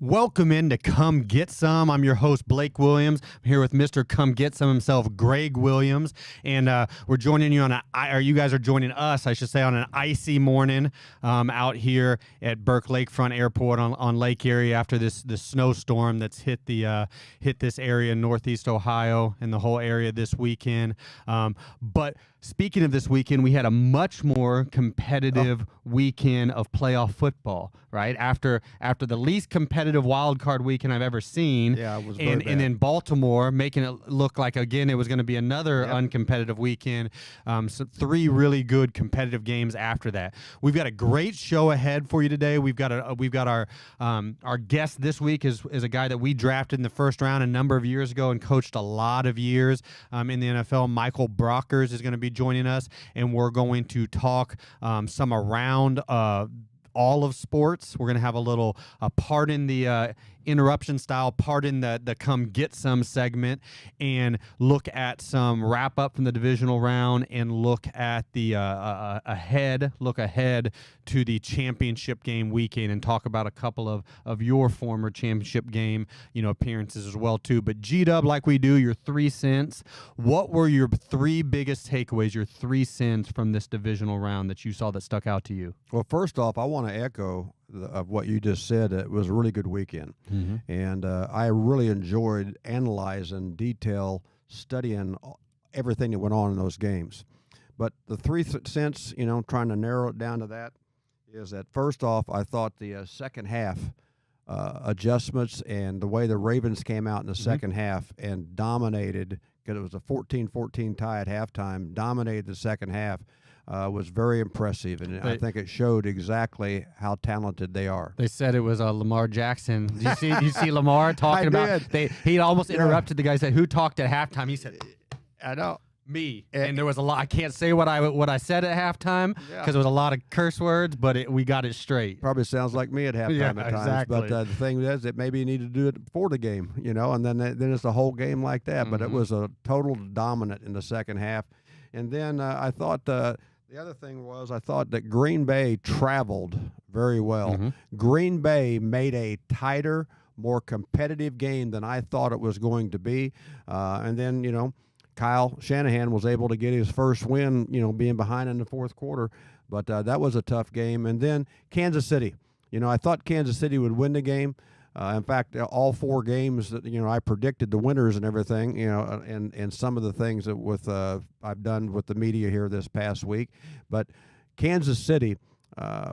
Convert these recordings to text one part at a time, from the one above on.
Welcome in to Come Get Some. I'm your host, Blake Williams. I'm here with Mr. Come Get Some himself, Gregg Williams. And we're joining you you guys are joining us, I should say, on an icy morning out here at Burke Lakefront Airport on Lake Erie after this snowstorm that's hit this area in Northeast Ohio and the whole area this weekend. But speaking of this weekend, we had a much more competitive weekend of playoff football, right? After the least competitive wild card weekend I've ever seen. Yeah, it was very bad. And in Baltimore, making it look like, again, it was going to be another uncompetitive weekend. So 3 really good competitive games after that. We've got a great show ahead for you today. We've got our guest this week is a guy that we drafted in the first round a number of years ago and coached a lot of years in the NFL. Michael Brockers is going to be joining us, and we're going to talk some around all of sports. We're going to have a pardon the interruption style, pardon the come get some segment, and look at some wrap up from the divisional round and look at the ahead to the championship game weekend and talk about a couple of your former championship game appearances as well too. But G-Dub, like we do, your 3 cents. What were your 3 biggest takeaways, your 3 cents from this divisional round that you saw that stuck out to you? Well, first off, I want to echo of what you just said. It was a really good weekend. Mm-hmm. And I really enjoyed analyzing, studying everything that went on in those games. But the 3 cents, trying to narrow it down to that, is that first off, I thought the second half adjustments and the way the Ravens came out in the second half and dominated, because it was a 14-14 tie at halftime, dominated the second half. Was very impressive, and I think it showed exactly how talented they are. They said it was Lamar Jackson. Did you see Lamar talking about? He almost interrupted the guy. Said, "Who talked at halftime?" He said, "I know me." And there was a lot. I can't say what I said at halftime because there was a lot of curse words, but we got it straight. Probably sounds like me at halftime at times. Exactly. But the thing is that maybe you need to do it before the game, and then it's a whole game like that. Mm-hmm. But it was a total dominant in the second half, and then I thought. The other thing was I thought that Green Bay traveled very well. Mm-hmm. Green Bay made a tighter, more competitive game than I thought it was going to be. And then, Kyle Shanahan was able to get his first win, being behind in the fourth quarter. But that was a tough game. And then Kansas City. I thought Kansas City would win the game. In fact, all 4 games that I predicted the winners and everything, and some of the things that I've done with the media here this past week. But Kansas City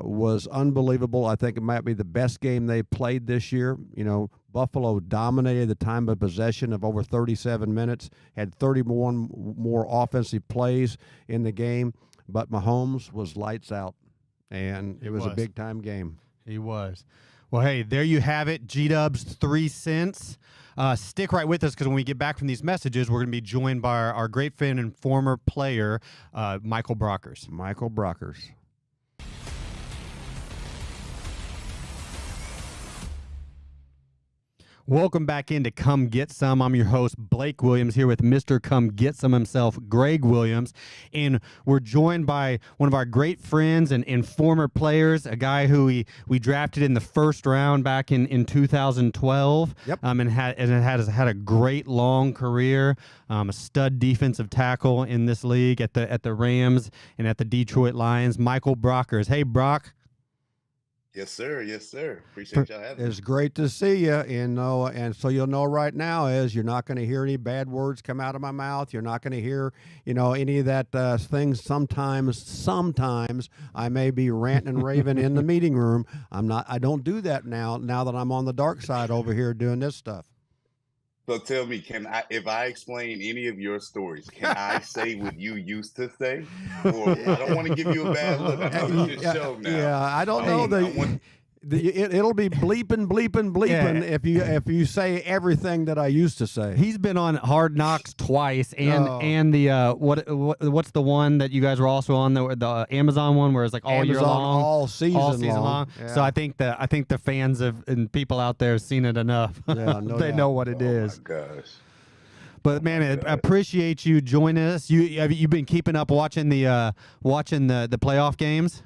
was unbelievable. I think it might be the best game they played this year. Buffalo dominated the time of possession of over 37 minutes, had 31 more offensive plays in the game, but Mahomes was lights out, and it was a big time game. He was. Well, hey, there you have it. G-Dub's 3 cents. Stick right with us, because when we get back from these messages, we're going to be joined by our great friend and former player, Michael Brockers. Michael Brockers. Welcome back in to Come Get Some. I'm your host, Blake Williams, here with Mr. Come Get Some himself, Gregg Williams. And we're joined by one of our great friends and former players, a guy who we drafted in the first round back in 2012. Yep. And has had a great long career, a stud defensive tackle in this league at the Rams and at the Detroit Lions, Michael Brockers. Hey, Brock. Yes, sir. Yes, sir. Appreciate y'all having me. It's great to see you, and so you'll know right now is you're not going to hear any bad words come out of my mouth. You're not going to hear, any of that things. Sometimes I may be ranting and raving in the meeting room. I don't do that now that I'm on the dark side over here doing this stuff. So tell me, if I explain any of your stories, can I say what you used to say? Or I don't want to give you a bad look. I know it's your show now. Yeah, I don't know it'll be bleeping if you say everything that I used to say. He's been on Hard Knocks twice, and the what's the one that you guys were also on, the Amazon one where it's like all year long, all season long. Yeah. So I think the fans and people out there have seen it enough. Yeah, they know what it is. Oh my gosh. But man, I appreciate you joining us. You've been keeping up watching the playoff games.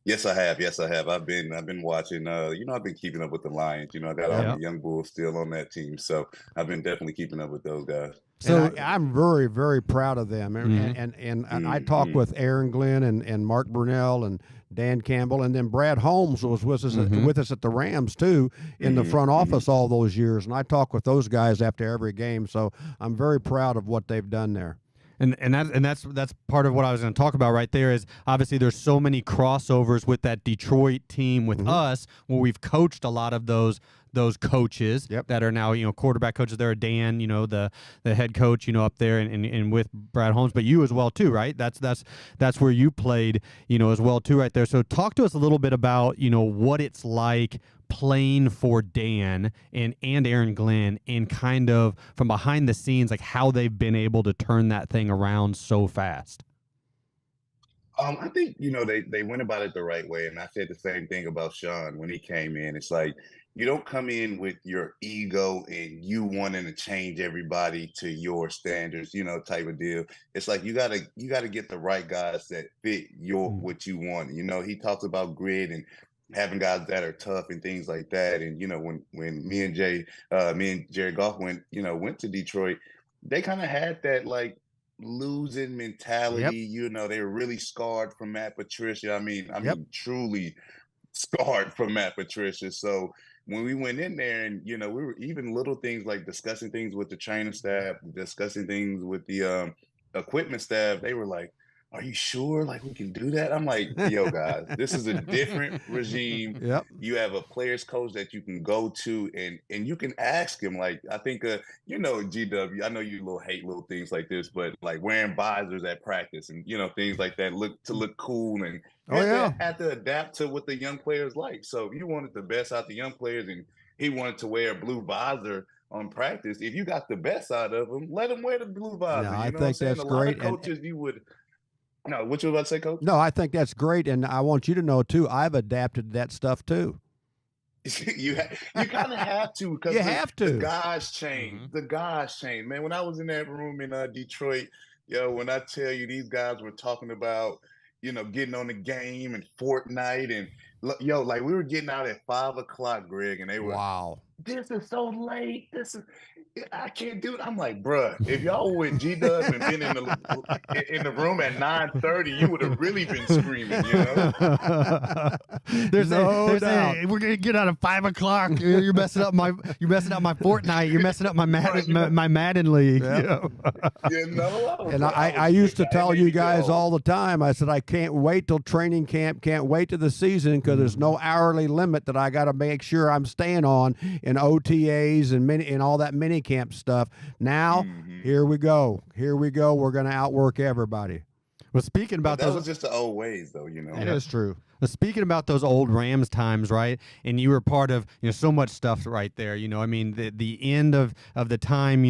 Yes, I have. Yes, I have. I've been watching. I've been keeping up with the Lions. I got all Yep. my young bulls still on that team, so I've been definitely keeping up with those guys. And So I'm very, very proud of them. And I talked with Aaron Glenn and Mark Brunell and Dan Campbell, and then Brad Holmes was with us at the Rams too in the front office all those years. And I talk with those guys after every game, so I'm very proud of what they've done there. That's part of what I was going to talk about right there is obviously there's so many crossovers with that Detroit team with us where we've coached a lot of those coaches that are now quarterback coaches. There are Dan, the head coach, up there and with Brad Holmes, but you as well too, right? That's where you played, as well too, right there. So talk to us a little bit about what it's like playing for Dan and Aaron Glenn and kind of from behind the scenes, like how they've been able to turn that thing around so fast. I think they went about it the right way, and I said the same thing about Sean when he came in. It's like you don't come in with your ego and you wanting to change everybody to your standards, type of deal. It's like you gotta get the right guys that fit what you want. He talks about grit and having guys that are tough and things like that. And when me and Jerry Goff went to Detroit, they kind of had that like losing mentality. They were really scarred from Matt Patricia. I mean, truly scarred from Matt Patricia. So when we went in there and, we were even little things like discussing things with the training staff, discussing things with the equipment staff, they were like, are you sure like we can do that? I'm like, yo, guys, this is a different regime. Yep. You have a players coach that you can go to and you can ask him. Like, I think GW, I know you hate little things like this, but like wearing visors at practice and things like that look cool and have to adapt to what the young players like. So if you wanted the best out the young players and he wanted to wear a blue visor on practice, if you got the best out of him, let him wear the blue visor. No, I think that's great. A lot of coaches you would. No, what you about to say, Coach? No, I think that's great, and I want you to know too. I've adapted that stuff too. you kind of have to because the guys change. The guys change, man. When I was in that room in Detroit, when I tell you these guys were talking about getting on the game and Fortnite and like we were getting out at 5:00, Greg, and they were this is so late. I can't do it. I'm like, bruh, if y'all with G-Dub and been in the room at 9:30, you would have really been screaming, There's no doubt. We're gonna get out at 5:00. You're messing up my Fortnite. You're messing up my Madden league. And I used to tell you guys all the time. I said I can't wait till training camp, can't wait to the season because there's no hourly limit that I got to make sure I'm staying on in OTAs and all that mini camp stuff. Now, here we go. We're going to outwork everybody. Well, speaking about that was just the old ways, though. That is true. Speaking about those old Rams times, right? And you were part of so much stuff right there. I mean the end of the time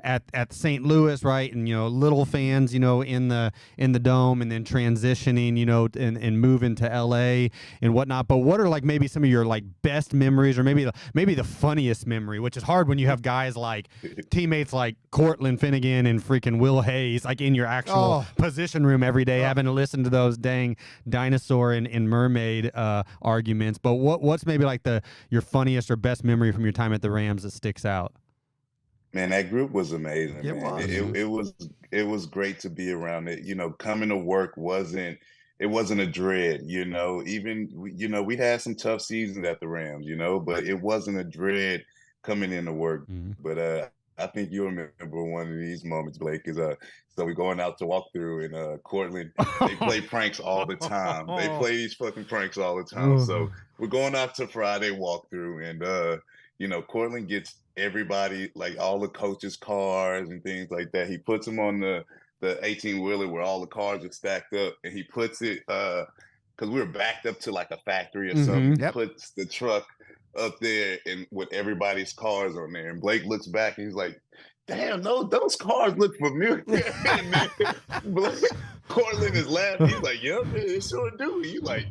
at St. Louis, right? And little fans, in the dome, and then transitioning, and moving to LA and whatnot. But what are like maybe some of your like best memories, or maybe the funniest memory, which is hard when you have guys like teammates like Cortland Finnegan and freaking Will Hayes like in your actual position room every day, having to listen to those dang dinosaur and mermaid arguments. But what's maybe like your funniest or best memory from your time at the Rams that sticks out? Man, that group was amazing. It was great to be around it. Coming to work wasn't a dread. Even we had some tough seasons at the Rams. But it wasn't a dread coming into work. But I think you'll remember one of these moments, Blake, is so we're going out to walk through in Cortland. They play pranks all the time. They play these fucking pranks all the time. So we're going out to Friday walkthrough, and Cortland gets everybody, like all the coaches' cars and things like that. He puts them on the 18-wheeler where all the cars are stacked up, and he puts it because we were backed up to like a factory or something. He puts the truck up there and with everybody's cars on there, and Blake looks back and he's like, damn, those cars look familiar. And then Cortland is laughing. He's like, yeah, it sure do. You like,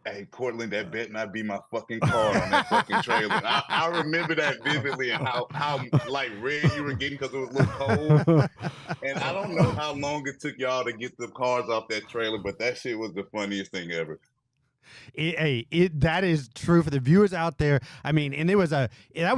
Hey, Cortland, that bet not be my fucking card on that fucking trailer. I remember that vividly and how like red you were getting because it was a little cold. And I don't know how long it took y'all to get the cars off that trailer, but that shit was the funniest thing ever. That is true for the viewers out there. I mean, and that was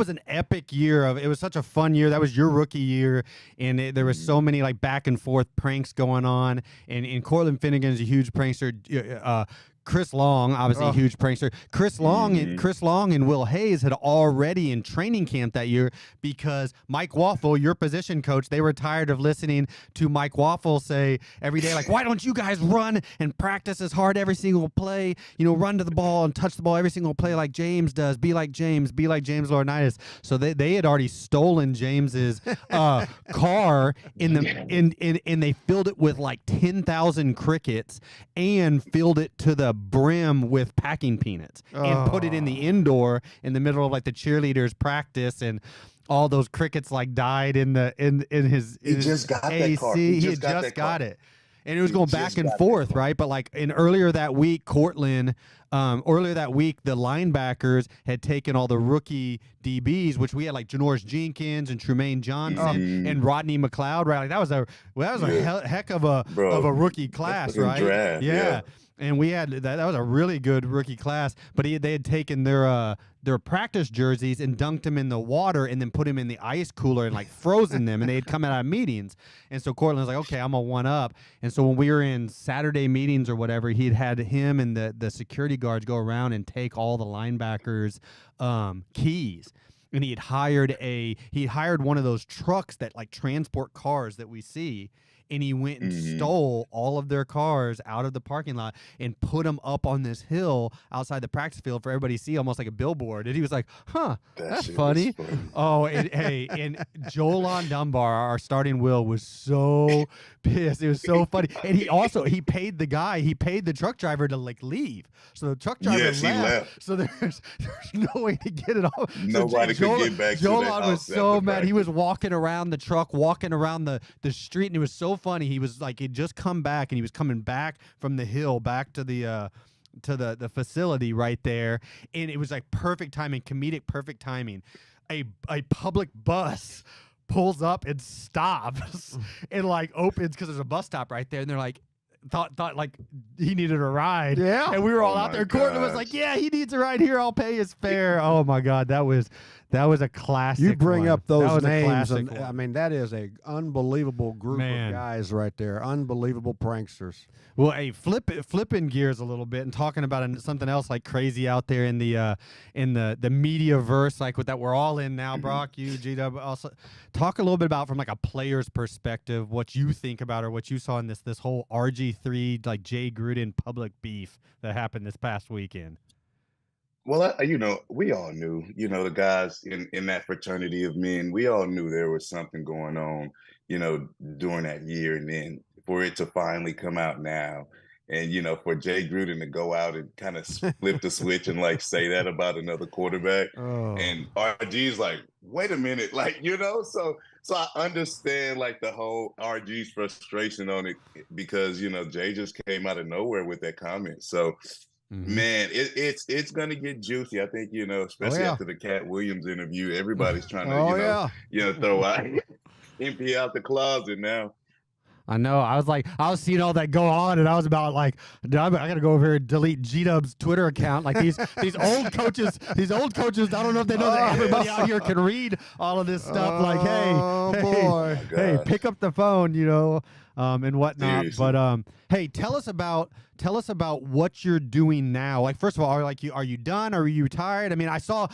an epic year it was such a fun year. That was your rookie year, and there was so many like back and forth pranks going on. And Cortland Finnegan is a huge prankster. Chris Long, obviously a huge prankster. Chris Long and Will Hayes had already in training camp that year because Mike Waffle, your position coach, they were tired of listening to Mike Waffle say every day, like, why don't you guys run and practice as hard every single play? You know, run to the ball and touch the ball every single play like James does. Be like James Laurinaitis. So they had already stolen James's car and they filled it with like 10,000 crickets and filled it to the brim with packing peanuts and put it in the indoor in the middle of like the cheerleaders practice, and all those crickets like died in his just got AC. that car. He had just got it. And it was going back and forth, right? But like earlier that week, the linebackers had taken all the rookie DBs, which we had like Janoris Jenkins and Trumaine Johnson and Rodney McLeod, right? Like that was a heck of a rookie class, right? Draft, yeah. And we had that was a really good rookie class, but they had taken their practice jerseys and dunked them in the water and then put them in the ice cooler and like frozen them, and they had come out of meetings. And so Cortland was like, okay, I'm gonna one up. And so when we were in Saturday meetings or whatever, he'd had him and the security guards go around and take all the linebackers' keys. And he hired one of those trucks that like transport cars that we see. And he went and stole all of their cars out of the parking lot and put them up on this hill outside the practice field for everybody to see, almost like a billboard. And he was like, that's funny. Oh, and Jolan Dunbar, our starting Will, was so pissed. It was so funny. And he paid the truck driver to like leave. So the truck driver left. So there's no way to get it off. Nobody could get back to the house. Was so mad. He was walking around the truck, walking around the street, and it was so funny. He was like, he'd just come back, and he was coming back from the hill back to the facility right there, and it was like perfect timing, perfect timing. A public bus pulls up and stops and like opens because there's a bus stop right there, and they're like, thought like he needed a ride. Yeah. And we were all out there. Cortland was like, yeah, he needs a ride here. I'll pay his fare. Oh my God. That was a classic. You bring up those names, and I mean, that is a unbelievable group of guys right there. Unbelievable pranksters. Well, hey, flipping gears a little bit and talking about something else like crazy out there in the media verse, like that we're all in now. Brock, you, G-Dub, also talk a little bit about from like a player's perspective what you think about or what you saw in this whole RG3 like Jay Gruden public beef that happened this past weekend. Well, we all knew, the guys in that fraternity of men, we all knew there was something going on, during that year. And then for it to finally come out now and, for Jay Gruden to go out and kind of flip the switch and like say that about another quarterback. And RG's like, wait a minute, like, so I understand like the whole RG's frustration on it because, Jay just came out of nowhere with that comment. So, man, it's gonna get juicy. I think especially after the Cat Williams interview, everybody's trying to throw out MP out the closet now. I know. I was seeing all that go on, and I was about like, I gotta go over here and delete G-Dub's Twitter account. Like these old coaches. I don't know if they know that everybody out here can read all of this stuff. Like, hey, pick up the phone, and whatnot. Seriously. But hey, tell us about what you're doing now. Like, first of all, are you done? Are you retired? I mean, I saw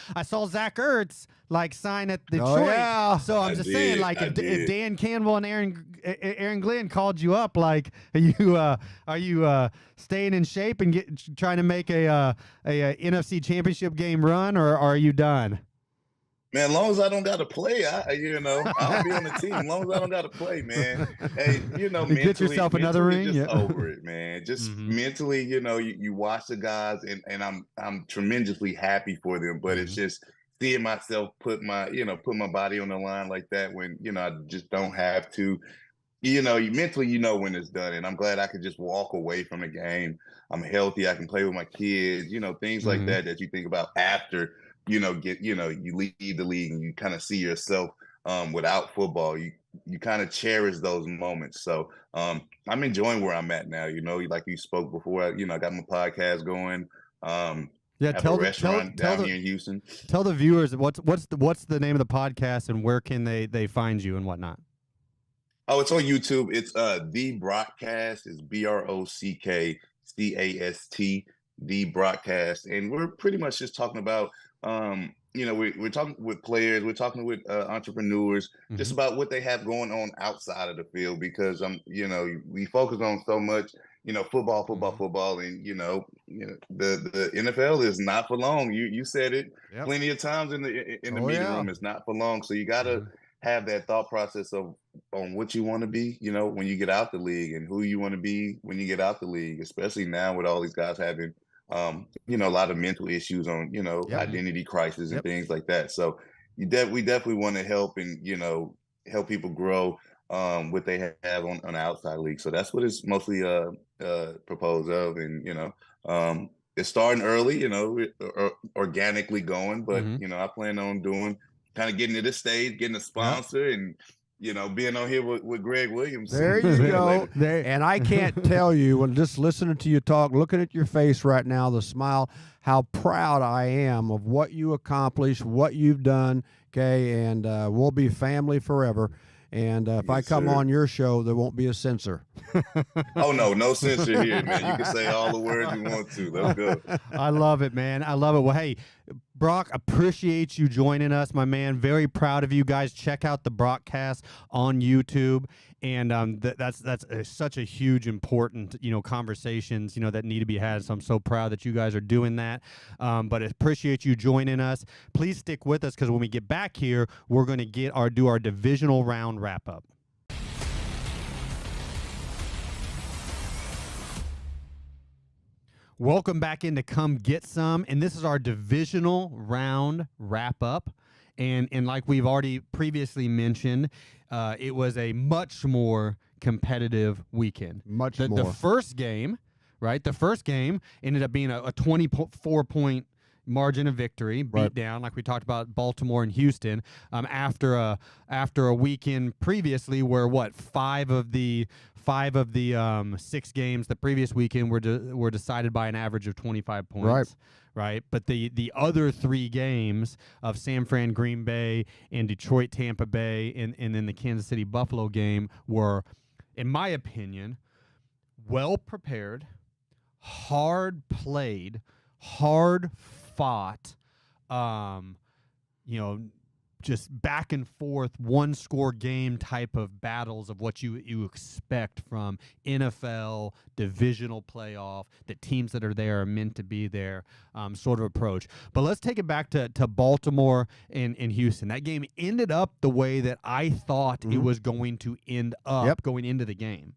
Zach Ertz like sign at Detroit. So I'm just saying, like, if Dan Campbell and Aaron Glenn called you up, like, are you staying in shape and trying to make a NFC Championship game run, or are you done? Man, as long as I don't got to play, I'll be on the team. As long as I don't got to play, man. Hey, mentally, get yourself another ring. Just over it, man. Just mentally, you watch the guys, and I'm tremendously happy for them. But it's just seeing myself put my body on the line like that when I just don't have to. you mentally, when it's done. And I'm glad I could just walk away from the game. I'm healthy. I can play with my kids, things like Mhm. that you think about after, you leave the league and you kind of see yourself without football. You kind of cherish those moments. So I'm enjoying where I'm at now. Like you spoke before, I got my podcast going. Yeah, Have a restaurant down here in Houston. tell the viewers what's the name of the podcast and where can they find you and whatnot. Oh, it's on YouTube. It's The Broadcast. It's BROCKCAST, The Broadcast. And we're pretty much just talking about we're talking with players, we're talking with entrepreneurs, just about what they have going on outside of the field, because we focus on so much, football, football, and the NFL is not for long. You said it plenty of times in the meeting room. It's not for long. So you gotta have that thought process on what you want to be, when you get out the league, and who you want to be when you get out the league, especially now with all these guys having, a lot of mental issues on, identity crisis and things like that. So we definitely want to help and, help people grow what they have on the outside league. So that's what it's mostly proposed of. And, it's starting early, organically going, but, I plan on kind of getting to this stage, getting a sponsor, and being on here with Gregg Williams. There you go. And I can't tell you, when just listening to you talk, looking at your face right now, the smile, how proud I am of what you accomplished, what you've done. Okay, and we'll be family forever. And if I come on your show, there won't be a censor. Oh, no censor here, man. You can say all the words you want to. Let's go. I love it, man. I love it. Well, hey, Brock, appreciate you joining us, my man. Very proud of you guys. Check out the broadcast on YouTube. And that's such a huge, important, conversations, that need to be had. So I'm so proud that you guys are doing that. But I appreciate you joining us. Please stick with us, because when we get back here, we're going to do our divisional round wrap up. Welcome back into Come Get Some, and this is our divisional round wrap up. And like we've already previously mentioned, it was a much more competitive weekend. The first game, right? The first game ended up being a 24-point margin of victory, beat down, like we talked about Baltimore and Houston, after a weekend previously where five of the 6 games the previous weekend were decided by an average of 25 points. Right, but the other 3 games of San Fran, Green Bay, and Detroit, Tampa Bay, and then the Kansas City, Buffalo game were, in my opinion, well prepared, hard played, hard fought, just back and forth, one-score game type of battles of what you expect from NFL divisional playoff, the teams that are there are meant to be there, sort of approach. But let's take it back to Baltimore and Houston. That game ended up the way that I thought it was going to end up going into the game.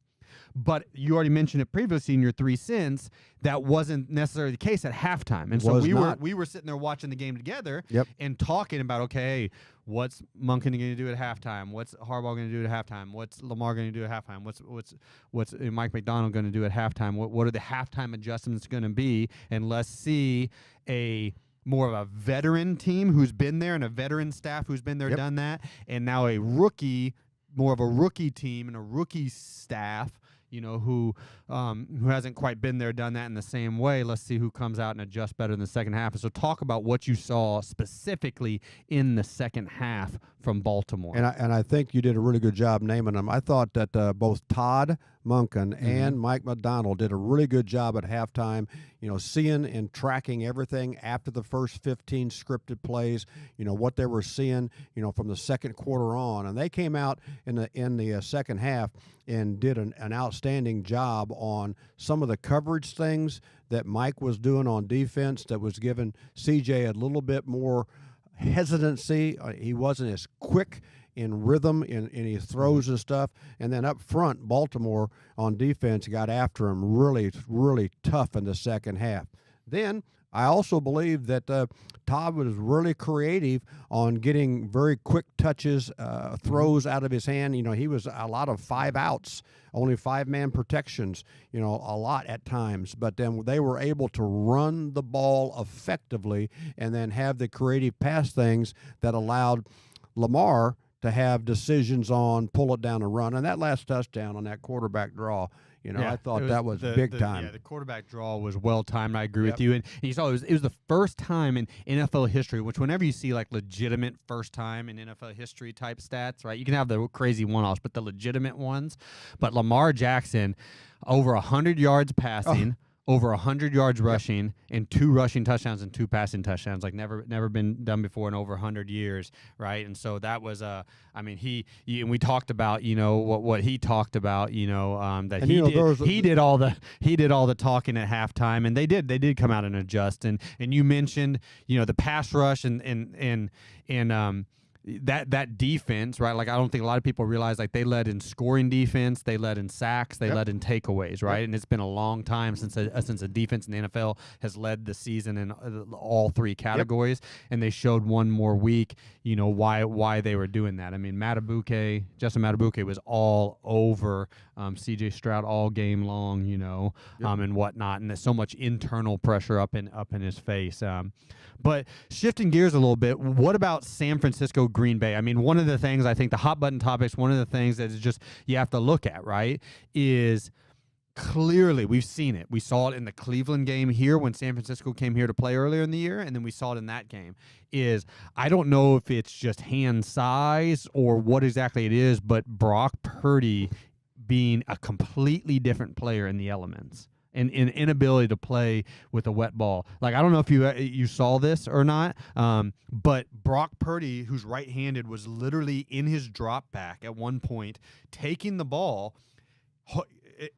But you already mentioned it previously in your 3 cents. That wasn't necessarily the case at halftime. And so we were sitting there watching the game together and talking about, okay, what's Monken going to do at halftime? What's Harbaugh going to do at halftime? What's Lamar going to do at halftime? What's Mike McDonald going to do at halftime? What are the halftime adjustments going to be? And let's see more of a veteran team who's been there and a veteran staff who's been there, done that, and now more of a rookie team and a rookie staff, who hasn't quite been there, done that in the same way. Let's see who comes out and adjusts better in the second half. And so talk about what you saw specifically in the second half from Baltimore. And I think you did a really good job naming them. I thought that both Todd Monken and Mike McDonald did a really good job at halftime, seeing and tracking everything after the first 15 scripted plays, what they were seeing, from the second quarter on. And they came out in the second half and did an outstanding job on some of the coverage things that Mike was doing on defense that was giving CJ a little bit more hesitancy. He wasn't as quick in rhythm in his throws and stuff. And then up front, Baltimore on defense got after him really, really tough in the second half. Then I also believe that Todd was really creative on getting very quick touches, throws out of his hand. He was a lot of 5 outs, only 5-man protections, a lot at times. But then they were able to run the ball effectively and then have the creative pass things that allowed Lamar to have decisions on pull it down and run. And that last touchdown on that quarterback draw, I thought that was big time. Yeah, the quarterback draw was well timed. I agree with you. And you saw it was the first time in NFL history, which whenever you see like legitimate first time in NFL history type stats, right? You can have the crazy one-offs, but the legitimate ones. But Lamar Jackson, over 100 yards passing. Over 100 yards rushing and 2 rushing touchdowns and 2 passing touchdowns, like never been done before in over 100 years, right? And so that was and we talked about what he talked about, that he did all the talking at halftime, and they did come out and adjust, and you mentioned the pass rush and that defense, right? Like, I don't think a lot of people realize, like, they led in scoring defense, they led in sacks, they led in takeaways, right? And it's been a long time since a defense in the NFL has led the season in all 3 categories, and they showed one more week, why they were doing that. I mean, Justin Matabuke was all over C.J. Stroud all game long, and whatnot, and there's so much internal pressure up in his face. But shifting gears a little bit, what about San Francisco, Green Bay? I mean, one of the things, I think the hot button topics, one of the things that is just you have to look at, right, is clearly we've seen it. We saw it in the Cleveland game here when San Francisco came here to play earlier in the year, and then we saw it in that game. I don't know if it's just hand size or what exactly it is, but Brock Purdy being a completely different player in the elements. And inability to play with a wet ball. Like, I don't know if you saw this or not, but Brock Purdy, who's right-handed, was literally in his drop back at one point, taking the ball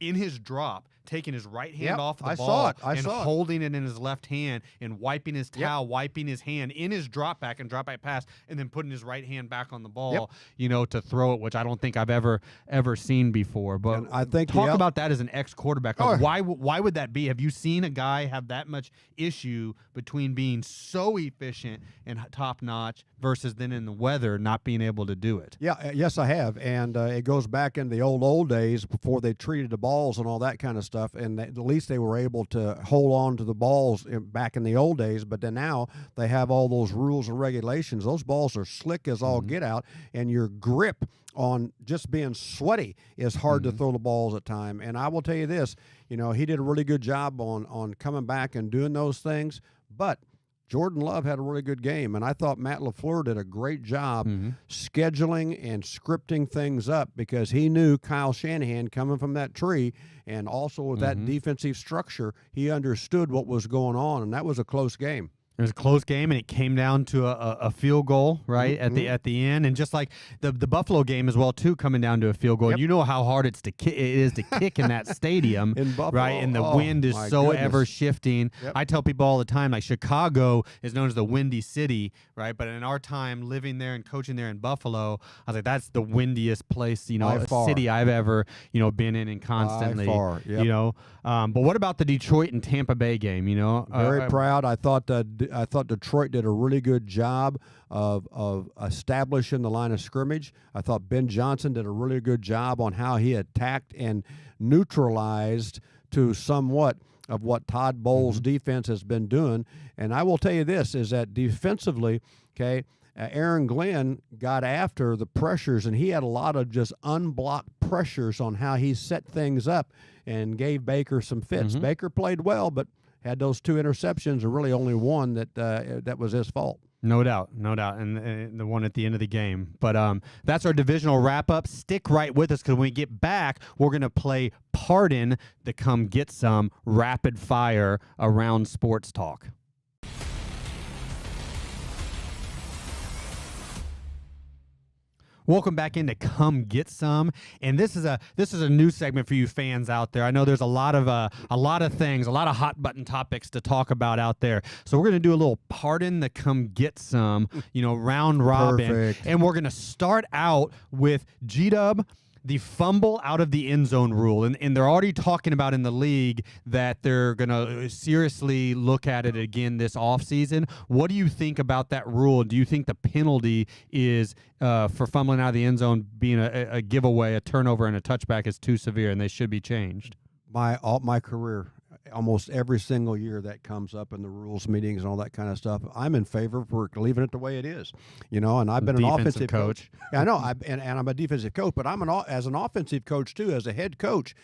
in his drop, taking his right hand off the ball and holding it in his left hand and wiping his towel, wiping his hand in his drop back pass, and then putting his right hand back on the ball, to throw it, which I don't think I've ever seen before. But and I think talk about that as an ex-quarterback. Why would that be? Have you seen a guy have that much issue between being so efficient and top-notch versus then in the weather not being able to do it? Yes, I have. And it goes back in the old days before they treated the balls and all that kind of stuff. And at least they were able to hold on to the balls back in the old days. But then now they have all those rules and regulations. Those balls are slick as all get out, and your grip on just being sweaty is hard to throw the balls at time. And I will tell you this, he did a really good job on coming back and doing those things. But Jordan Love had a really good game, and I thought Matt LaFleur did a great job scheduling and scripting things up because he knew Kyle Shanahan coming from that tree, and also with that defensive structure, he understood what was going on, and that was a close game. It was a close game, and it came down to a field goal, right, at the end, and just like the Buffalo game as well, too, coming down to a field goal. You know how hard it is to kick in that stadium, in Buffalo, right? And the wind is so ever shifting. I tell people all the time, like, Chicago is known as the windy city, right? But in our time living there and coaching there in Buffalo, I was like, that's the windiest place, city I've ever, been in and constantly, But what about the Detroit and Tampa Bay game? Very proud. I thought Detroit did a really good job of establishing the line of scrimmage. I thought Ben Johnson did a really good job on how he attacked and neutralized to somewhat of what Todd Bowles' defense has been doing. And I will tell you this, is that defensively, Aaron Glenn got after the pressures, and he had a lot of just unblocked pressures on how he set things up and gave Baker some fits. Baker played well, but had those 2 interceptions, and really only one that was his fault. No doubt, and the one at the end of the game. But that's our divisional wrap-up. Stick right with us, because when we get back, we're going to play Pardon the Come Get Some rapid fire around sports talk. Welcome back into Come Get Some, and this is a new segment for you fans out there. I know there's a lot of things, a lot of hot button topics to talk about out there. So we're gonna do a little Pardon the Come Get Some, round robin, and we're gonna start out with G-Dub. the fumble out of the end zone rule, and they're already talking about in the league that they're going to seriously look at it again this offseason. What do you think about that rule? Do you think the penalty is for fumbling out of the end zone being a giveaway, a turnover, and a touchback is too severe, and they should be changed? My career, almost every single year that comes up in the rules meetings and all that kind of stuff, I'm in favor for leaving it the way it is. And I've been an offensive coach. Yeah, I know. And I'm a defensive coach, but as an offensive coach too, as a head coach,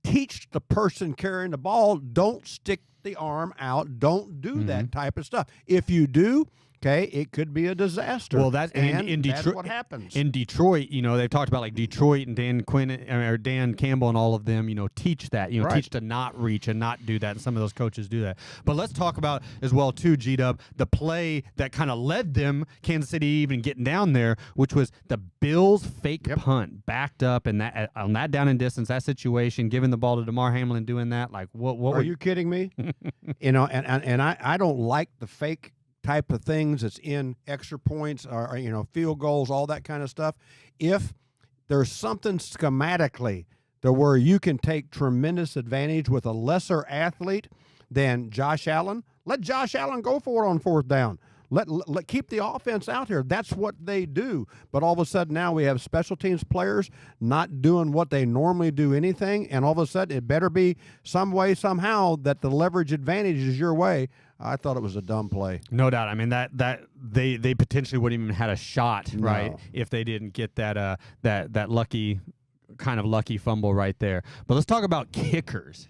teach the person carrying the ball, don't stick the arm out, don't do that type of stuff. If you do, okay, it could be a disaster. Well, that's in Detroit. That's what happens. In Detroit, they've talked about like Detroit and Dan Campbell and all of them, teach that, right. Teach to not reach and not do that. And some of those coaches do that. But let's talk about as well too, G-Dub, the play that kind of led them, Kansas City, even getting down there, which was the Bills fake punt, backed up, and that on that down and distance, that situation, giving the ball to DeMar Hamlin, doing that. Like, what are you kidding me? And I don't like the fake type of things that's in extra points or field goals, all that kind of stuff. If there's something schematically to where you can take tremendous advantage with a lesser athlete than Josh Allen, let Josh Allen go for it on fourth down. Let keep the offense out here. That's what they do. But all of a sudden now we have special teams players not doing what they normally do anything, and all of a sudden it better be some way, somehow, that the leverage advantage is your way. I thought it was a dumb play. No doubt. I mean, that they potentially wouldn't even had a shot, right, if they didn't get that lucky fumble right there. But let's talk about kickers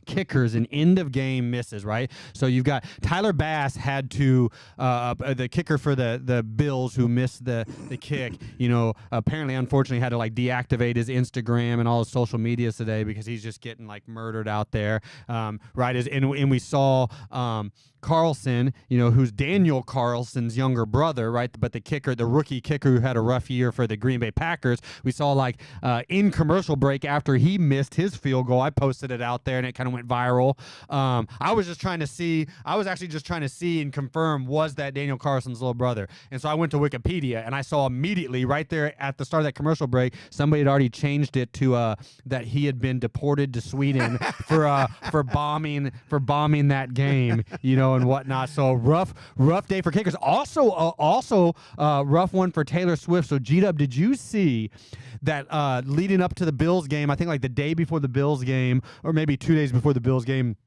and end of game misses, right? So you've got Tyler Bass had to the kicker for the Bills who missed the kick, apparently unfortunately had to like deactivate his Instagram and all his social media today because he's just getting like murdered out there, right? And we saw Carlson, who's Daniel Carlson's younger brother, right? But the rookie kicker who had a rough year for the Green Bay Packers, we saw like in commercial break after he missed his field goal. I posted it out there and it kind of went viral. I was actually just trying to see and confirm, was that Daniel Carlson's little brother? And so I went to Wikipedia and I saw immediately right there at the start of that commercial break, somebody had already changed it to that he had been deported to Sweden for bombing that game, and whatnot. So rough day for kickers. Also rough one for Taylor Swift. So G-Dub, did you see that leading up to the Bills game, I think like the day before the Bills game, or maybe 2 days before the Bills game,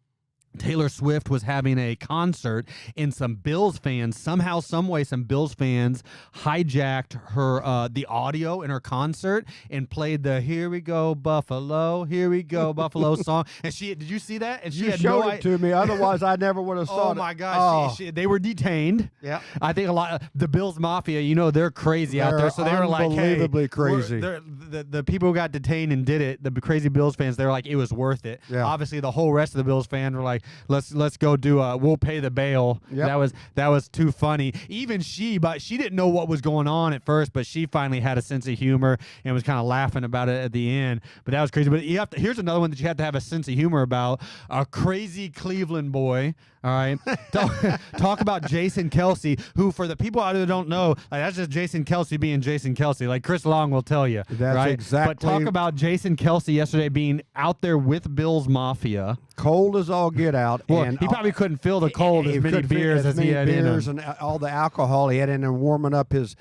Taylor Swift was having a concert, and some Bills fans, somehow, someway, some Bills fans hijacked her the audio in her concert and played the "Here We Go Buffalo, Here We Go Buffalo" song. And did you see that? And you showed it to me. Otherwise, I never would have saw it. Oh my gosh! They were detained. Yeah, I think a lot of the Bills Mafia. They're crazy out there. So they were like, unbelievably crazy. The people who got detained and did it, the crazy Bills fans, they were like, it was worth it. Yeah. Obviously, the whole rest of the Bills fans were like, let's go do we'll pay the bail. Yep. That was too funny. Even she didn't know what was going on at first, but she finally had a sense of humor and was kind of laughing about it at the end. But that was crazy. But here's another one that you have to have a sense of humor about. A crazy Cleveland boy. All right. Talk about Jason Kelce, who, for the people out there that don't know, like, that's just Jason Kelce being Jason Kelce. Like Chris Long will tell you. That's right? exactly. But talk about Jason Kelce yesterday being out there with Bills Mafia. Cold as all get out. Well, and he probably couldn't feel the cold as many beers as he had in him. And all the alcohol he had in there warming up his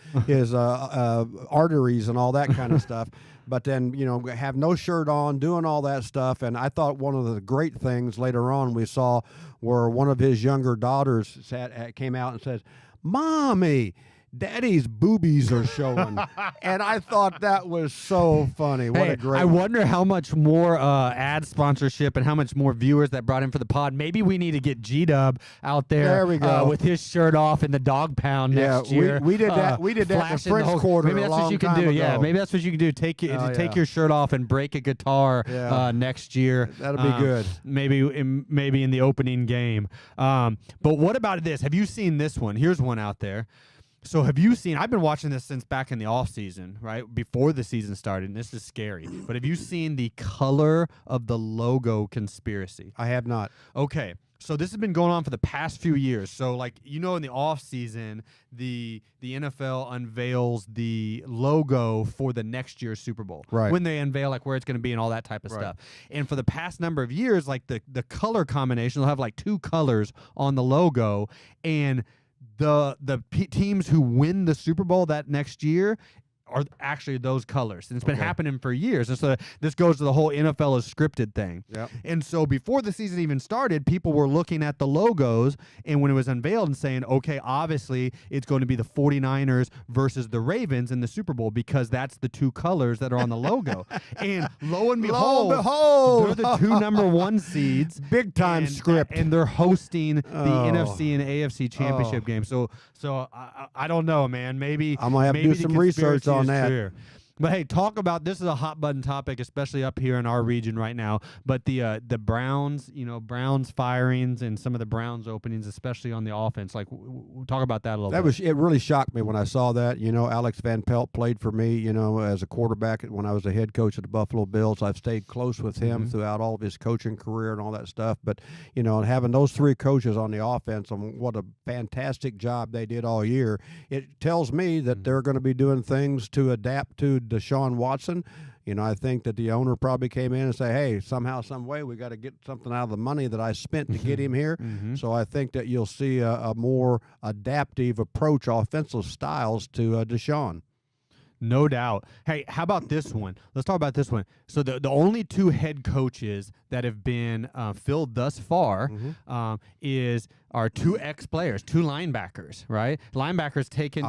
arteries and all that kind of stuff. But then, have no shirt on, doing all that stuff. And I thought one of the great things later on we saw where one of his younger daughters came out and says, "Mommy, Daddy's boobies are showing." And I thought that was so funny. What a great. I wonder how much more ad sponsorship and how much more viewers that brought in for the pod. Maybe we need to get G-Dub out there, we go. With his shirt off in the dog pound next year. We did that. We did that in the French Quarter. Maybe that's what you can do. Yeah, maybe that's what you can do. Take your shirt off and break a guitar next year. That'll be good. Maybe in the opening game. But what about this? Have you seen this one? Here's one out there. So have you seen, I've been watching this since back in the off season, right? Before the season started, and this is scary. But have you seen the color of the logo conspiracy? I have not. Okay. So this has been going on for the past few years. So like, in the off season, the NFL unveils the logo for the next year's Super Bowl. Right. When they unveil like where it's going to be and all that type of stuff. And for the past number of years, like the color combination, they'll have like 2 colors on the logo, and the teams who win the Super Bowl that next year are actually those colors. And it's been happening for years. And so this goes to the whole NFL is scripted thing. Yep. And so before the season even started, people were looking at the logos, and when it was unveiled and saying, okay, obviously it's going to be the 49ers versus the Ravens in the Super Bowl because that's the 2 colors that are on the logo. And lo and behold, they're the 2 number 1 seeds. Big time script. And they're hosting the NFC and AFC championship game. So I don't know, man. Maybe I'm going to have to do some research on that. Clear. But hey, talk about, this is a hot button topic, especially up here in our region right now. But the Browns, Browns firings and some of the Browns openings, especially on the offense. Like, we'll talk about that a little bit. It really shocked me when I saw that. Alex Van Pelt played for me, as a quarterback when I was a head coach of the Buffalo Bills. I've stayed close with him throughout all of his coaching career and all that stuff. But, having those 3 coaches on the offense, and what a fantastic job they did all year, it tells me that they're going to be doing things to adapt to Deshaun Watson. I think that the owner probably came in and say, hey, somehow, some way, we got to get something out of the money that I spent to get him here. So I think that you'll see a more adaptive approach, offensive styles to Deshaun. No doubt. Hey, how about this one? Let's talk about this one. So the only 2 head coaches that have been filled thus far are 2 ex-players, 2 linebackers, right? Linebackers taking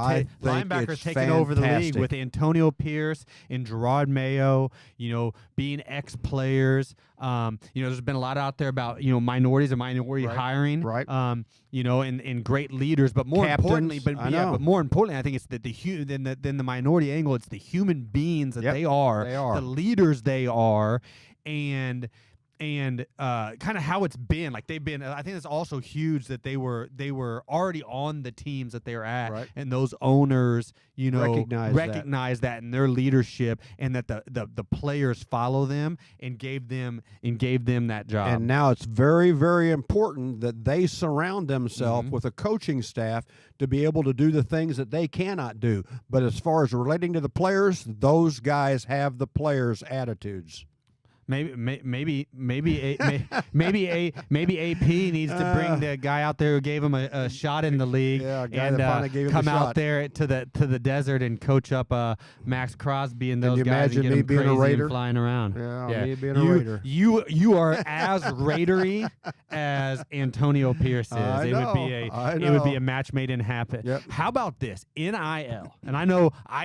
over the league with Antonio Pierce and Gerard Mayo, being ex-players. There's been a lot out there about, minorities and minority hiring, right. And great leaders, but more importantly, I think it's than the minority angle, it's the human beings that they are, the leaders they are, and kind of how it's been. Like they've been, I think it's also huge that they were already on the teams that they're at, and those owners, recognize that in their leadership, and that the players follow them and gave them that job. And now it's very, very important that they surround themselves with a coaching staff to be able to do the things that they cannot do. But as far as relating to the players, those guys have the players' attitudes. Maybe AP needs to bring the guy out there who gave him a shot in the league, and come out there to the desert and coach up Max Crosby and those guys and get them crazy and flying around. Yeah, me being a Raider. You are as Raidery as Antonio Pierce is. It would be a match made in heaven. Yep. How about this NIL? And I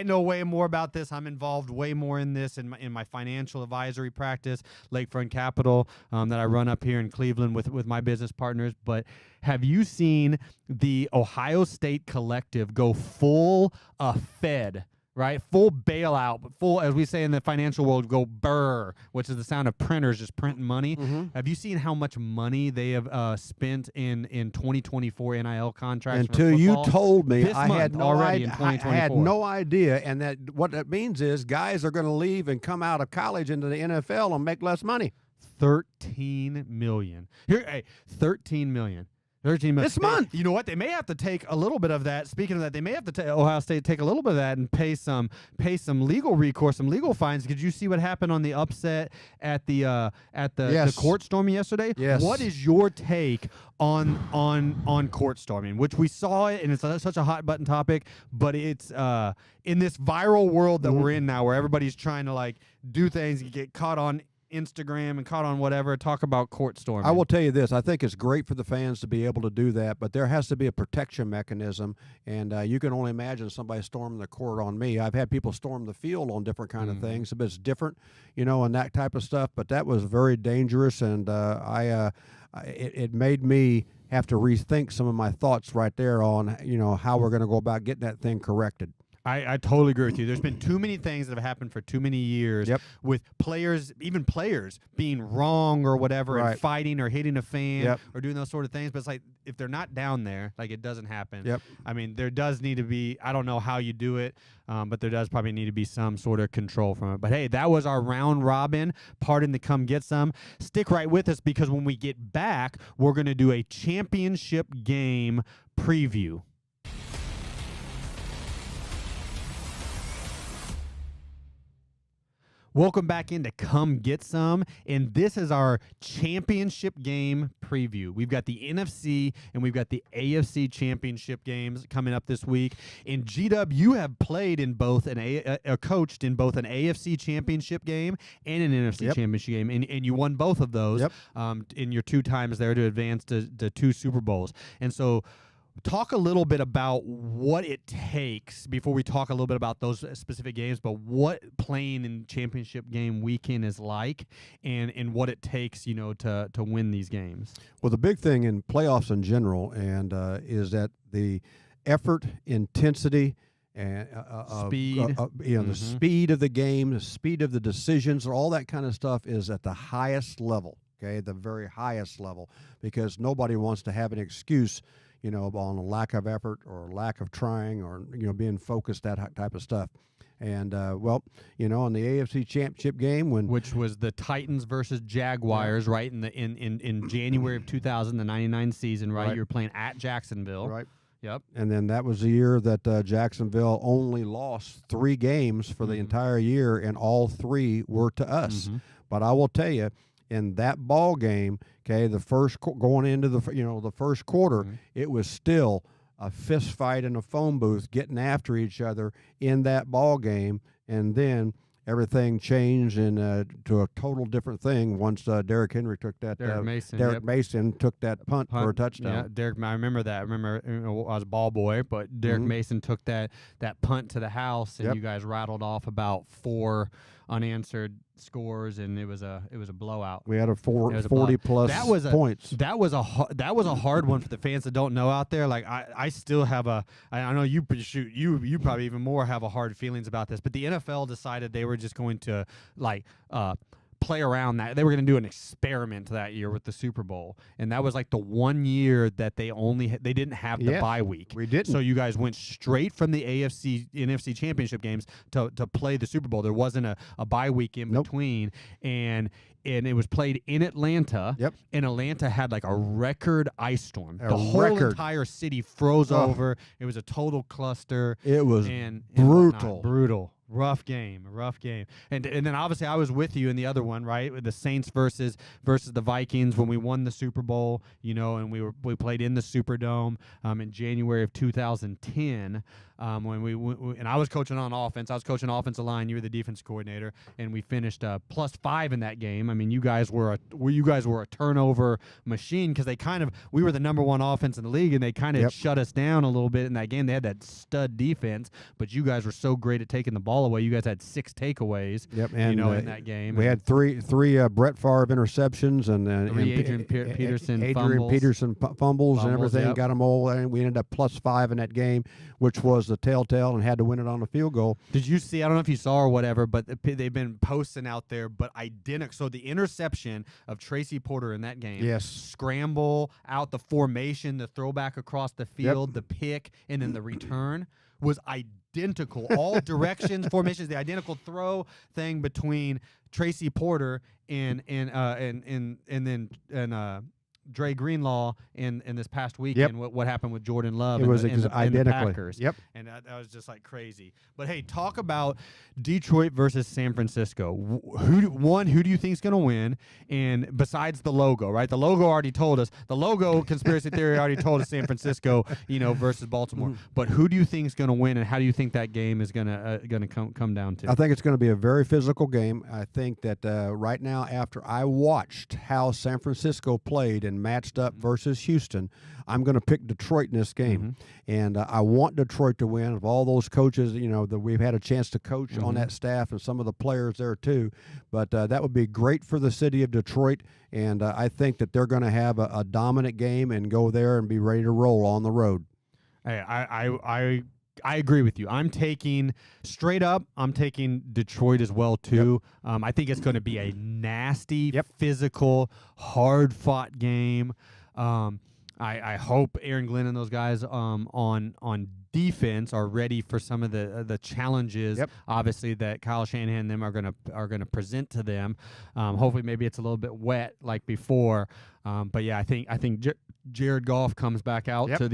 know way more about this. I'm involved way more in this in my financial advisory practice, Lakefront Capital, that I run up here in Cleveland with my business partners. But have you seen the Ohio State Collective go full Fed, right? Full bailout, but full, as we say in the financial world, go burr, which is the sound of printers just printing money. Have you seen how much money they have spent in 2024 NIL contracts? Until you told me, I had no idea. And that what that means is guys are going to leave and come out of college into the NFL and make less money. 13 million. Here, 13 million. 13 million. This month. You know what? They may have to take a little bit of that. Speaking of that, they may have to Ohio State take a little bit of that and pay some legal recourse, some legal fines. Did you see what happened on the upset at the court storming yesterday? Yes. What is your take on court storming? Which we saw it, and it's such a hot button topic, but it's in this viral world that we're in now, where everybody's trying to like do things, you get caught on Instagram and caught on whatever, talk about court storming. I will tell you this. I think it's great for the fans to be able to do that, but there has to be a protection mechanism, and you can only imagine somebody storming the court on me. I've had people storm the field on different kind of things, but it's different, and that type of stuff, but that was very dangerous, and it made me have to rethink some of my thoughts right there on, how we're going to go about getting that thing corrected. I totally agree with you. There's been too many things that have happened for too many years with players, even players being wrong or whatever and fighting or hitting a fan or doing those sort of things. But it's like if they're not down there, like it doesn't happen. I mean, there does need to be, I don't know how you do it, but there does probably need to be some sort of control from it. But hey, that was our round robin. Pardon the come get some. Stick right with us because when we get back, we're going to do a championship game preview. Welcome back into Come Get Some, and this is our championship game preview. We've got the NFC and we've got the AFC championship games coming up this week. And G-Dub, you have played in both coached in both an AFC championship game and an NFC championship game, and you won both of those in your 2 times there to advance to 2 Super Bowls. And so talk a little bit about what it takes before we talk a little bit about those specific games, but what playing in championship game weekend is like and what it takes, you know, to win these games. Well, the big thing in playoffs in general is that the effort, intensity, and speed, the speed of the game, the speed of the decisions, all that kind of stuff is at the highest level, okay, the very highest level, because nobody wants to have an excuse, you know, on a lack of effort or lack of trying or, you know, being focused, that type of stuff. And, well, you know, in the AFC Championship game which was the Titans versus Jaguars, right, in January of 2000, the 99 season, right? You were playing at Jacksonville. Right. Yep. And then that was the year that Jacksonville only lost 3 games for the entire year, and all 3 were to us. But I will tell you, in that ball game, okay, the first going into the first quarter, it was still a fist fight in a phone booth, getting after each other in that ball game, and then everything changed to a total different thing once Derrick Henry took that. Derrick Mason took that punt for a touchdown. Yeah, Derrick. I remember that. I remember, you know, I was a ball boy, but Derrick Mason took that punt to the house, and you guys rattled off about 4 unanswered scores, and it was a blowout. We had a 40 plus points. That was a hard one for the fans that don't know out there. Like I still have I know you probably even more have a hard feelings about this, but the NFL decided they were just going to play around that. They were going to do an experiment that year with the Super Bowl, and that was like the one year that they didn't have the bye week. We didn't. So you guys went straight from the AFC NFC championship games to play the Super Bowl. There wasn't a bye week in between, and it was played in Atlanta. Yep. And Atlanta had like a record ice storm. The whole entire city froze over. It was a total cluster. It was brutal. Brutal. Rough game. And then obviously I was with you in the other one, right? With the Saints versus the Vikings when we won the Super Bowl, you know, and we played in the Superdome in January of 2010. When and I was coaching on offense. I was coaching offensive line. You were the defense coordinator, and we finished +5 in that game. I mean, you guys were a turnover machine because we were the number 1 offense in the league, and they kind of shut us down a little bit in that game. They had that stud defense, but you guys were so great at taking the ball away. You guys had 6 takeaways. And, you know, in that game. We had three Brett Favre interceptions and Adrian Peterson fumbles and everything. Got them all, and we ended up +5 in that game, which was the telltale, and had to win it on a field goal. Did you see? I don't know if you saw or whatever, but they've been posting out there, but identical. So the interception of Tracy Porter in that game, scramble out the formation, the throwback across the field, the pick, and then the return was identical. All directions, formations, the identical throw thing between Tracy Porter and Dre Greenlaw in this past weekend. What happened with Jordan Love and the Packers. And that was just like crazy. But hey, talk about Detroit versus San Francisco. Who do you think is going to win? And besides the logo, right? The logo already told us. The logo conspiracy theory already told us San Francisco, you know, versus Baltimore. But who do you think is going to win, and how do you think that game is going to come down to? I think it's going to be a very physical game. I think that right now, after I watched how San Francisco played and matched up versus Houston, I'm going to pick Detroit in this game. And I want Detroit to win. Of all those coaches, you know, that we've had a chance to coach on that staff, and some of the players there too. But that would be great for the city of Detroit. And I think that they're going to have a dominant game and go there and be ready to roll on the road. Hey, I I agree with you. I'm taking Detroit as well too. I think it's going to be a nasty, physical, hard-fought game. I hope Aaron Glenn and those guys on defense are ready for some of the challenges, obviously, that Kyle Shanahan and them are gonna present to them. Hopefully, maybe it's a little bit wet like before. But yeah, I think Jared Goff comes back out to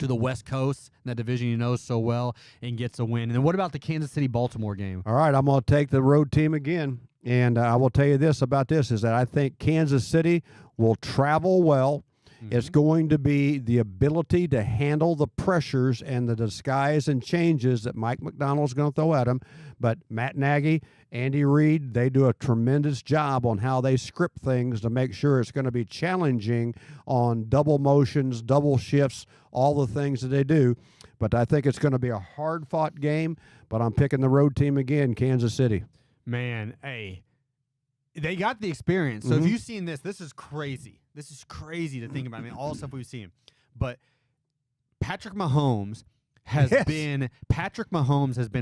the West Coast, that division he knows so well, and gets a win. And then what about the Kansas City-Baltimore game? All right, I'm going to take the road team again. And I will tell you this about this, is that I think Kansas City will travel well. It's going to be the ability to handle the pressures and the disguise and changes that Mike McDonald's going to throw at them. But Matt Nagy, Andy Reid, they do a tremendous job on how they script things to make sure it's going to be challenging on double motions, double shifts, all the things that they do. But I think it's going to be a hard-fought game, but I'm picking the road team again, Kansas City. Man, hey, they got the experience. So if you've seen this is crazy. This is crazy to think about. I mean, all the stuff we've seen. But Patrick Mahomes has been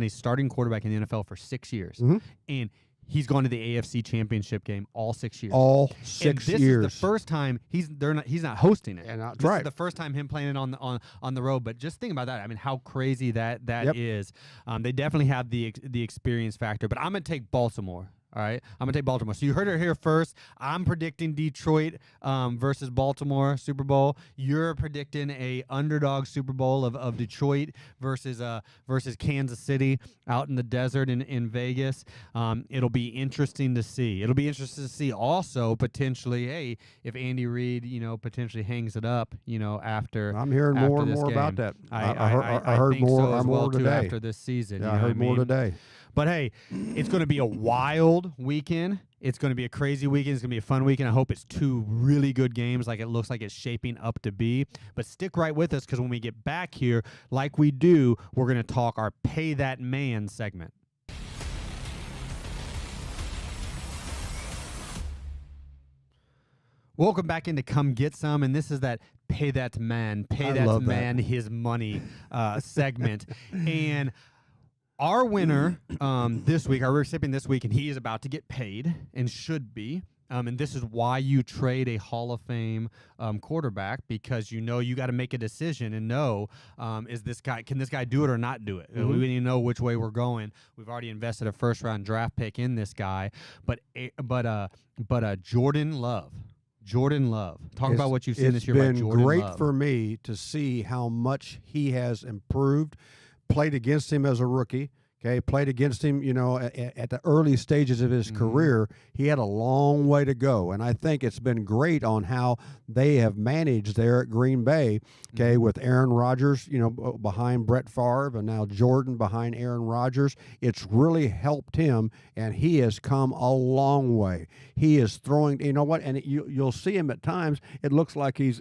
a starting quarterback in the NFL for 6 years. And he's gone to the AFC Championship game all 6 years. All 6 years. This is the first time he's not hosting it. And this is the first time him playing it on the road. But just think about that. I mean, how crazy that is. They definitely have the experience factor. But I'm gonna take Baltimore. All right, I'm going to take Baltimore. So you heard it here first. I'm predicting Detroit versus Baltimore Super Bowl. You're predicting a underdog Super Bowl of Detroit versus Kansas City out in the desert in Vegas. It'll be interesting to see. It'll be interesting to see also potentially, hey, if Andy Reid, potentially hangs it up, after. I'm hearing more and more about that. I heard more. So as well today too after this season. Yeah, I heard more today. But hey, it's going to be a wild weekend. It's going to be a crazy weekend. It's going to be a fun weekend. I hope it's two really good games like it looks like it's shaping up to be. But stick right with us, because when we get back here, like we do, we're going to talk our Pay That Man segment. Welcome back into Come Get Some, and this is that Pay That Man, his money segment. And our winner this week, our recipient this week, and he is about to get paid and should be. And this is why you trade a Hall of Fame quarterback, because you got to make a decision and know, can this guy do it or not do it? We need to know which way we're going. We've already invested a first-round draft pick in this guy, but Jordan Love. Talk about what you've seen this year about Jordan Love. It's been great for me to see how much he has improved. Played against him as a rookie. Okay, played against him, at the early stages of his career. He had a long way to go, and I think it's been great on how they have managed there at Green Bay, okay, with Aaron Rodgers, behind Brett Favre, and now Jordan behind Aaron Rodgers. It's really helped him, and he has come a long way. He is throwing, and you'll see him at times. It looks like he's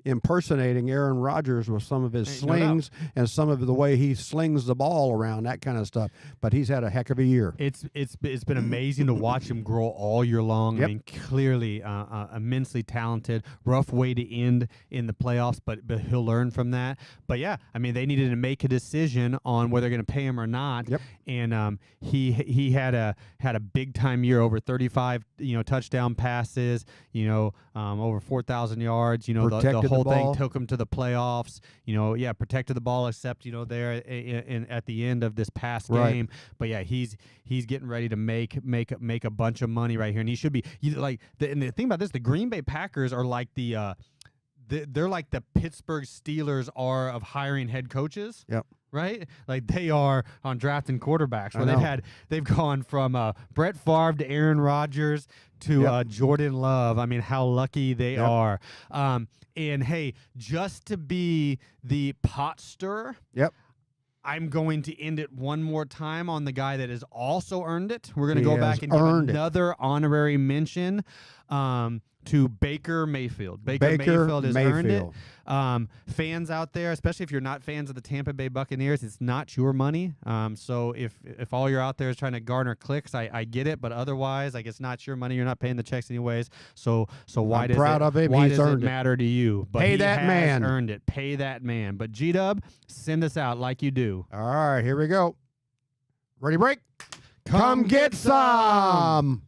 impersonating Aaron Rodgers with some of his slings and some of the way he slings the ball around, that kind of stuff. But he's had a heck of a year. It's been amazing to watch him grow all year long. I mean, clearly immensely talented. Rough way to end in the playoffs, but he'll learn from that. But yeah, I mean, they needed to make a decision on whether they're going to pay him or not. And he had a big time year, over 35 touchdown passes, over 4,000 yards. The whole thing took him to the playoffs. Protected the ball, except there at the end of this past game. But yeah, he's getting ready to make a bunch of money right here, and he should be. And the thing about this, the Green Bay Packers are like they're like the Pittsburgh Steelers are of hiring head coaches. Yep. Right? Like they are on drafting quarterbacks. Where they've gone from Brett Favre to Aaron Rodgers to Jordan Love. I mean, how lucky they are. And hey, just to be the pot stirrer. I'm going to end it one more time on the guy that has also earned it. We're going to go back and give another honorary mention to Baker Mayfield. Baker Mayfield has earned it. Fans out there, especially if you're not fans of the Tampa Bay Buccaneers, it's not your money. So if all you're out there is trying to garner clicks, I get it, but otherwise, like, it's not your money. You're not paying the checks anyways. So why does it matter to you? But Pay that man. Earned it. Pay that man. But G-Dub, send us out like you do. All right, here we go. Ready, break. Come get some.